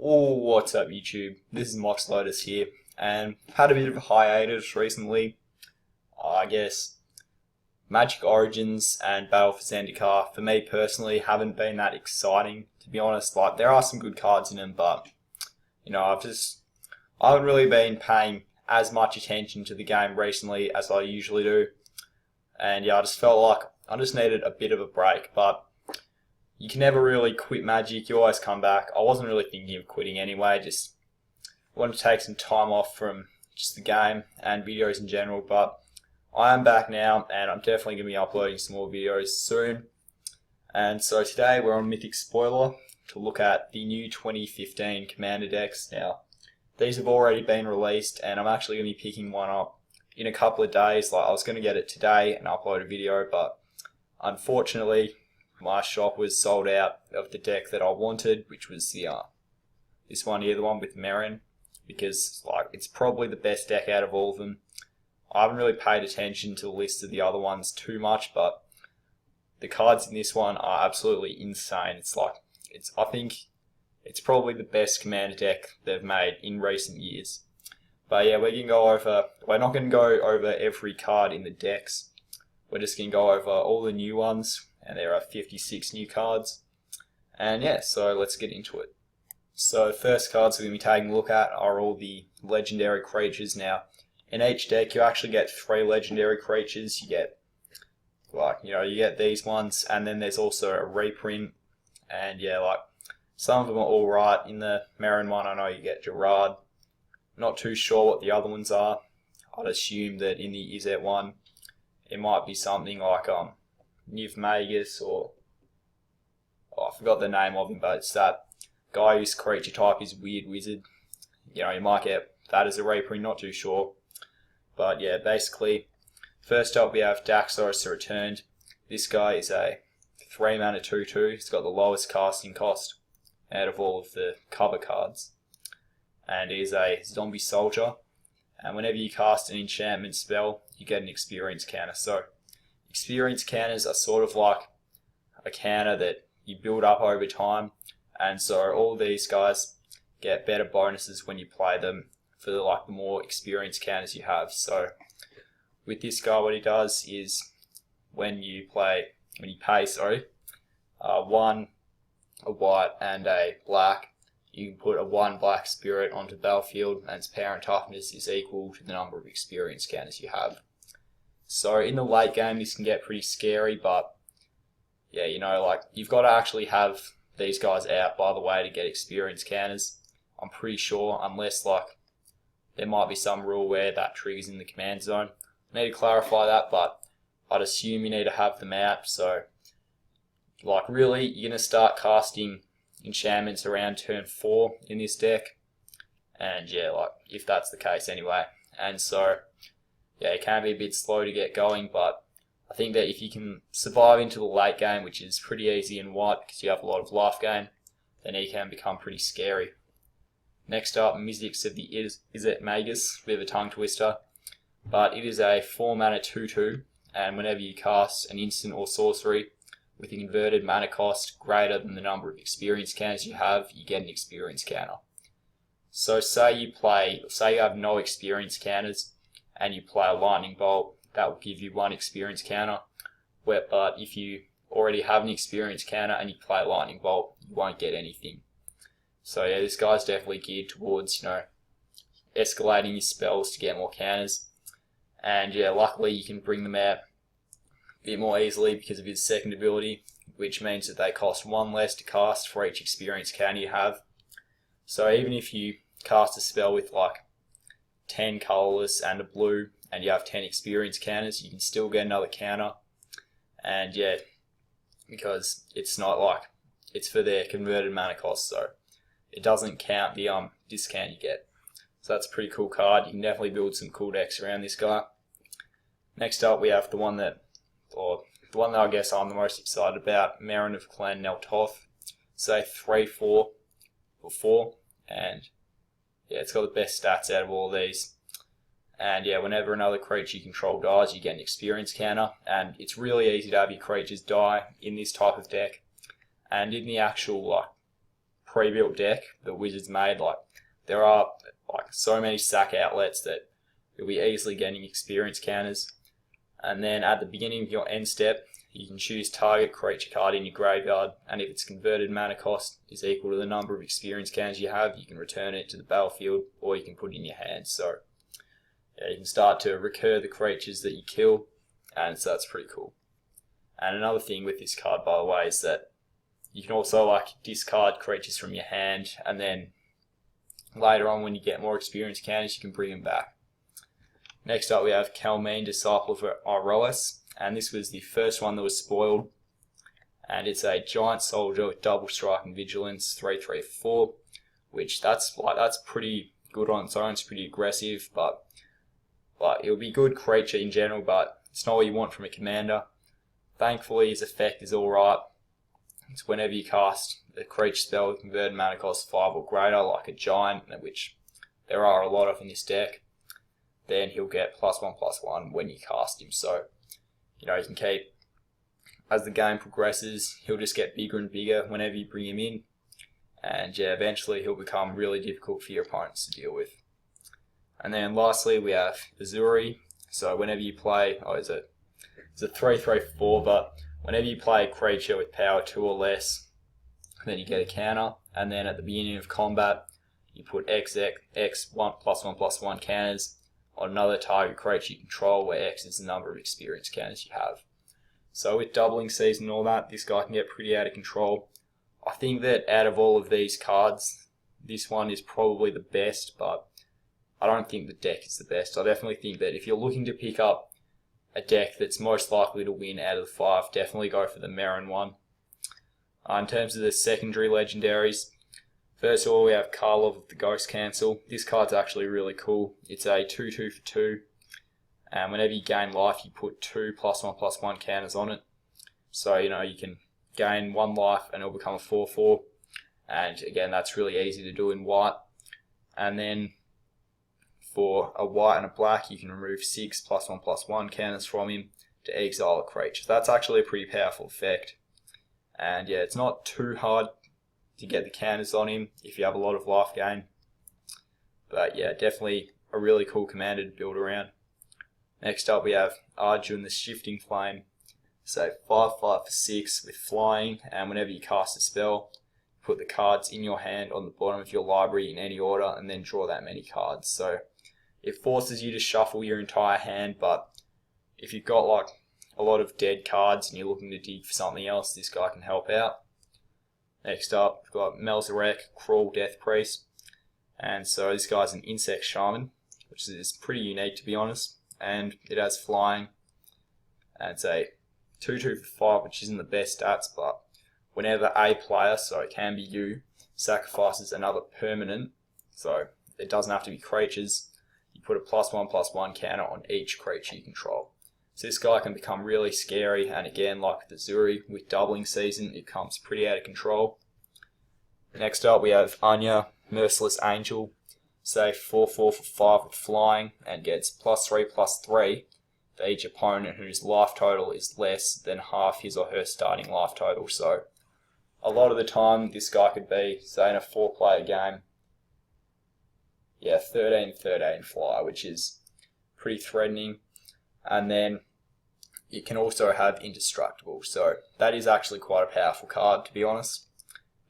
Oh, what's up YouTube? This is Mox Lotus here, and had a bit of a hiatus recently. I guess Magic Origins and Battle for Zendikar, for me personally, haven't been that exciting, to be honest. Like, there are some good cards in them, but, I haven't really been paying as much attention to the game recently as I usually do. And yeah, I just felt like I just needed a bit of a break, but you can never really quit Magic, you always come back. I wasn't really thinking of quitting anyway, just wanted to take some time off from just the game and videos in general, but I am back now and I'm definitely going to be uploading some more videos soon. And so today we're on Mythic Spoiler to look at the new 2015 Commander decks. Now, these have already been released and I'm actually going to be picking one up in a couple of days. Like, I was going to get it today and upload a video, but unfortunately my shop was sold out of the deck that I wanted, which was the this one here, the one with Merrin, because it's probably the best deck out of all of them. I haven't really paid attention to the list of the other ones too much, but the cards in this one are absolutely insane. I think it's probably the best Commander deck they've made in recent years. But yeah, we're not going to go over every card in the decks. We're just going to go over all the new ones, and there are 56 new cards. And yeah, so let's get into it. So first cards we're going to be taking a look at are all the legendary creatures. Now, in each deck you actually get 3 legendary creatures. You get you get these ones, and then there's also a reprint. And yeah, some of them are alright. In the Merrin one I know you get Gerard. Not too sure what the other ones are. I'd assume that in the Izzet one it might be something like Niv Magus, or I forgot the name of him, but it's that guy whose creature type is Weird Wizard. You might get that as a reprint, not too sure. But yeah, basically, first up we have Daxos the Returned. This guy is a 3 mana 2/2. He's got the lowest casting cost out of all of the cover cards. And he's a zombie soldier. And whenever you cast an enchantment spell, you get an experience counter. So experience counters are sort of like a counter that you build up over time, and so all these guys get better bonuses when you play them for the more experience counters you have. So with this guy, what he does is when you pay one a white and a black, you can put a 1 black spirit onto the battlefield, and its power and toughness is equal to the number of experience counters you have. So in the late game this can get pretty scary, but yeah, you've got to actually have these guys out by the way to get experience counters. I'm pretty sure, unless there might be some rule where that triggers in the command zone. I need to clarify that, but I'd assume you need to have them out. So really you're going to start casting enchantments around turn 4 in this deck, and yeah, if that's the case anyway. And so yeah, it can be a bit slow to get going, but I think that if you can survive into the late game, which is pretty easy in white because you have a lot of life gain, then it can become pretty scary. Next up, Mystics of the Izzet Magus, bit of a tongue twister, but it is a 4 mana 2/2, and whenever you cast an instant or sorcery with an inverted mana cost greater than the number of experience counters you have, you get an experience counter. So say you have no experience counters and you play a lightning bolt, that will give you 1 experience counter. But if you already have an experience counter and you play a lightning bolt, you won't get anything. So yeah, this guy's definitely geared towards escalating your spells to get more counters. And yeah, luckily you can bring them out a bit more easily because of his second ability, which means that they cost 1 less to cast for each experience counter you have. So even if you cast a spell with 10 colourless and a blue, and you have 10 experience counters, you can still get another counter. And yeah, because it's not it's for their converted mana cost, so it doesn't count the discount you get. So that's a pretty cool card. You can definitely build some cool decks around this guy. Next up we have the one that I guess I'm the most excited about, Merrin of Clan Neltoth. So 3/4 for 4, and yeah, it's got the best stats out of all these. And yeah, whenever another creature you control dies, you get an experience counter, and it's really easy to have your creatures die in this type of deck. And in the actual pre-built deck that Wizards made. Like, there are like so many sack outlets that you'll be easily getting experience counters. And then at the beginning of your end step, you can choose target creature card in your graveyard, and if its converted mana cost is equal to the number of experience counters you have, you can return it to the battlefield, or you can put it in your hand. So yeah, you can start to recur the creatures that you kill, and so that's pretty cool. And another thing with this card, by the way, is that you can also like discard creatures from your hand, and then later on when you get more experience counters, you can bring them back. Next up we have Kalmine, Disciple of Iroas, and this was the first one that was spoiled. And it's a giant soldier with double strike and vigilance, 3/3/4, which that's pretty good on its own. It's pretty aggressive, but it'll be good creature in general, but it's not what you want from a commander. Thankfully, his effect is alright. It's whenever you cast a creature spell with converted mana cost 5 or greater, like a giant, which there are a lot of in this deck, then he'll get +1/+1 when you cast him. So, you know, you can keep, as the game progresses, he'll just get bigger and bigger whenever you bring him in. And yeah, eventually he'll become really difficult for your opponents to deal with. And then lastly, we have Azuri. So whenever you play, it's a 3/3/4, but whenever you play a creature with power 2 or less, then you get a counter. And then at the beginning of combat, you put X +1/+1 counters on another target creature you control, where X is the number of experience counters you have. So with doubling season and all that, this guy can get pretty out of control. I think that out of all of these cards, this one is probably the best, but I don't think the deck is the best. I definitely think that if you're looking to pick up a deck that's most likely to win out of the 5, definitely go for the Merrin one. In terms of the secondary legendaries, first of all, we have Karlov of the Ghost Cancel. This card's actually really cool. It's a 2/2 for 2, and whenever you gain life, you put 2 +1/+1 counters on it. So, you know, you can gain 1 life and it'll become a 4/4. And again, that's really easy to do in white. And then for a white and a black, you can remove 6 +1/+1 counters from him to exile a creature. That's actually a pretty powerful effect. And yeah, it's not too hard to get the counters on him if you have a lot of life gain. But yeah, definitely a really cool commander to build around. Next up we have Arjun the Shifting Flame. So 5/5 for 6 with flying, and whenever you cast a spell, put the cards in your hand on the bottom of your library in any order, and then draw that many cards. So it forces you to shuffle your entire hand, but if you've got like a lot of dead cards and you're looking to dig for something else, this guy can help out. Next up, we've got Melzarek, Crawl Death Priest. And so this guy's an insect shaman, which is pretty unique to be honest. And it has flying. And it's a 2/2 for 5, which isn't the best stats, but whenever a player, so it can be you, sacrifices another permanent, so it doesn't have to be creatures, you put a +1/+1 counter on each creature you control. So this guy can become really scary, and again, like the Zuri, with doubling season, it comes pretty out of control. Next up, we have Anya, Merciless Angel. Say 4/4 for 5 with flying, and gets +3/+3 for each opponent whose life total is less than half his or her starting life total. So a lot of the time, this guy could be, say in a 4-player game, 13/13 fly, which is pretty threatening. And then you can also have Indestructible, so that is actually quite a powerful card to be honest,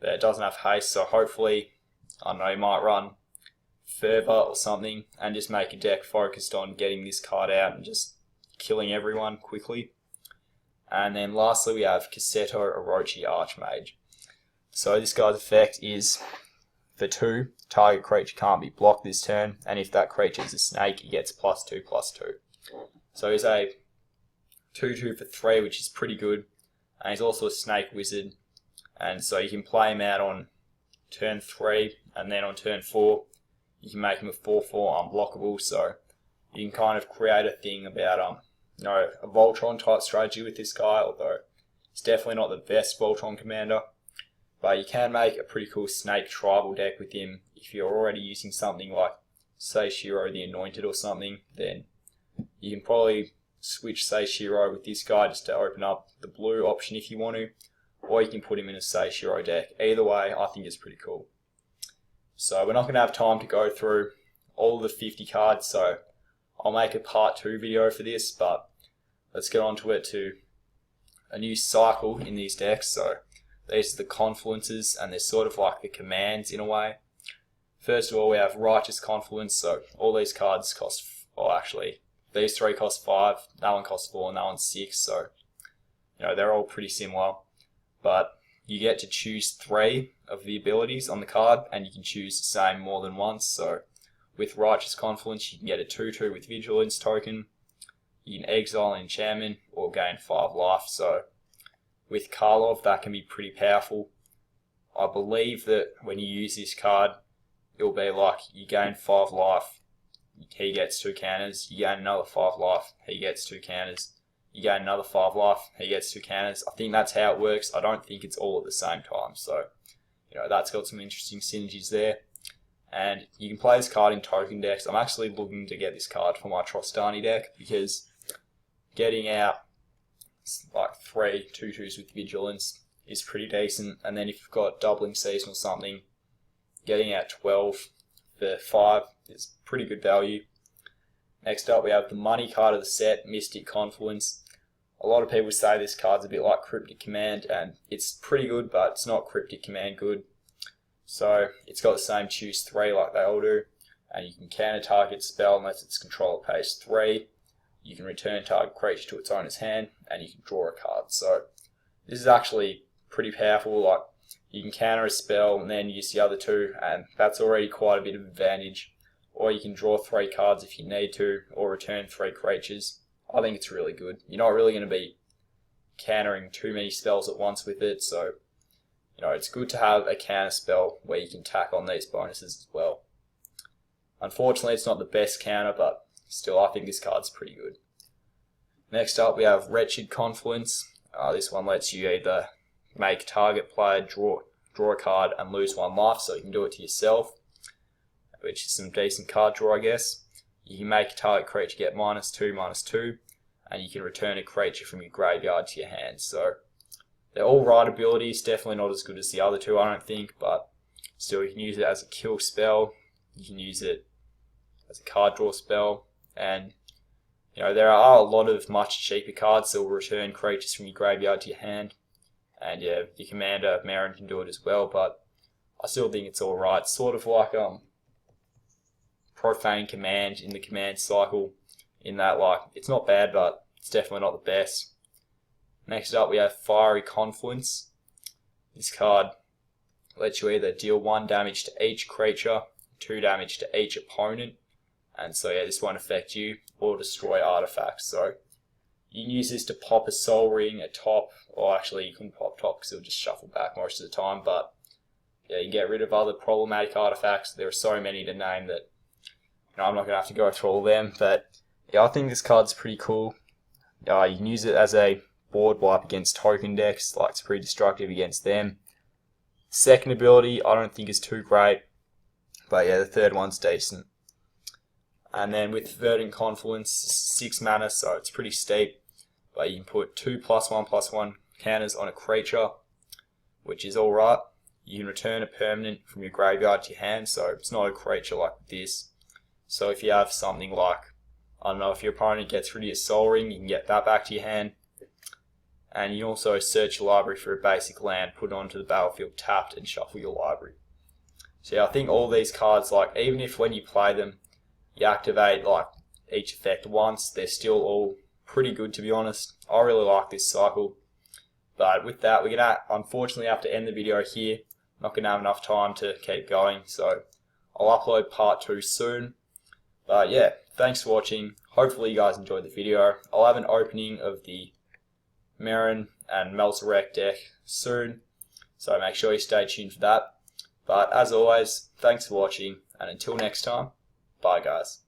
but it doesn't have haste, so hopefully, I don't know, you might run Fervor or something and just make a deck focused on getting this card out and just killing everyone quickly. And then lastly we have Kaseto Orochi Archmage. So this guy's effect is for 2, target creature can't be blocked this turn, and if that creature is a snake, he gets +2/+2. So he's a 2/2 for 3, which is pretty good. And he's also a snake wizard. And so you can play him out on turn 3, and then on turn 4, you can make him a 4/4 unblockable. So you can kind of create a thing about a Voltron type strategy with this guy, although it's definitely not the best Voltron commander. But you can make a pretty cool snake tribal deck with him. If you're already using something like, say, Shiro the Anointed or something, then you can probably switch, say, Shiro with this guy just to open up the blue option if you want to. or you can put him in a Seishiro deck. Either way, I think it's pretty cool. So we're not going to have time to go through all the 50 cards, so I'll make a part 2 video for this, but let's get on to it, to a new cycle in these decks. So these are the confluences, and they're sort of like the commands in a way. First of all, we have Righteous Confluence, so all these cards cost, or actually, these 3 cost 5, that one costs 4, and that one's 6, so, they're all pretty similar. But you get to choose 3 of the abilities on the card, and you can choose the same more than once. So with Righteous Confluence, you can get a 2/2 with Vigilance token, you can exile an enchantment, or gain 5 life. So with Karlov, that can be pretty powerful. I believe that when you use this card, it'll be like you gain 5 life, he gets 2 counters, you gain another 5 life, he gets 2 counters, you gain another 5 life, he gets 2 counters. I think that's how it works. I don't think it's all at the same time. So, that's got some interesting synergies there. And you can play this card in token decks. I'm actually looking to get this card for my Trostani deck, because getting out like 3 2/2s with Vigilance is pretty decent. And then if you've got Doubling Season or something, getting out 12 for 5 is pretty good value. Next up, we have the money card of the set, Mystic Confluence. A lot of people say this card's a bit like Cryptic Command, and it's pretty good, but it's not Cryptic Command good. So it's got the same choose 3 like they all do, and you can counter target spell unless its controller pays 3. You can return target creature to its owner's hand, and you can draw a card. So this is actually pretty powerful. Like, you can counter a spell and then use the other 2, and that's already quite a bit of advantage. Or you can draw 3 cards if you need to, or return 3 creatures. I think it's really good. You're not really going to be countering too many spells at once with it, so it's good to have a counter spell where you can tack on these bonuses as well. Unfortunately, it's not the best counter, but still, I think this card's pretty good. Next up, we have Wretched Confluence. This one lets you either make target player draw a card and lose 1 life, so you can do it to yourself, which is some decent card draw, I guess. You can make a target creature get -2/-2, and you can return a creature from your graveyard to your hand. So they're all right abilities, definitely not as good as the other 2, I don't think, but still, you can use it as a kill spell, you can use it as a card draw spell, and there are a lot of much cheaper cards that will return creatures from your graveyard to your hand. And yeah, your commander, Marin, can do it as well, but I still think it's alright. Sort of like Profane Command in the command cycle, in that, like, it's not bad, but it's definitely not the best. Next up, we have Fiery Confluence. This card lets you either deal 1 damage to each creature, 2 damage to each opponent, and so yeah, this won't affect you, or destroy artifacts. So you can use this to pop a Soul Ring, a top, or actually you couldn't pop top because it'll just shuffle back most of the time, but yeah, you can get rid of other problematic artifacts. There are so many to name that I'm not going to have to go through all of them, but yeah, I think this card's pretty cool. You can use it as a board wipe against token decks, like it's pretty destructive against them. Second ability, I don't think is too great, but yeah, the third one's decent. And then with Verdant Confluence, 6 mana, so it's pretty steep, but you can put 2 +1/+1 counters on a creature, which is alright. You can return a permanent from your graveyard to your hand, so it's not a creature like this. So if you have something like, I don't know, if your opponent gets rid of your Soul Ring, you can get that back to your hand. And you can also search your library for a basic land, put it onto the battlefield tapped, and shuffle your library. So yeah, I think all these cards, like, even if when you play them, you activate like each effect once, they're still all pretty good, to be honest. I really like this cycle. But with that, we're going to unfortunately have to end the video here. Not going to have enough time to keep going, so I'll upload part 2 soon. But yeah, thanks for watching. Hopefully you guys enjoyed the video. I'll have an opening of the Marin and Melzarek deck soon, so make sure you stay tuned for that. But as always, thanks for watching, and until next time, bye guys.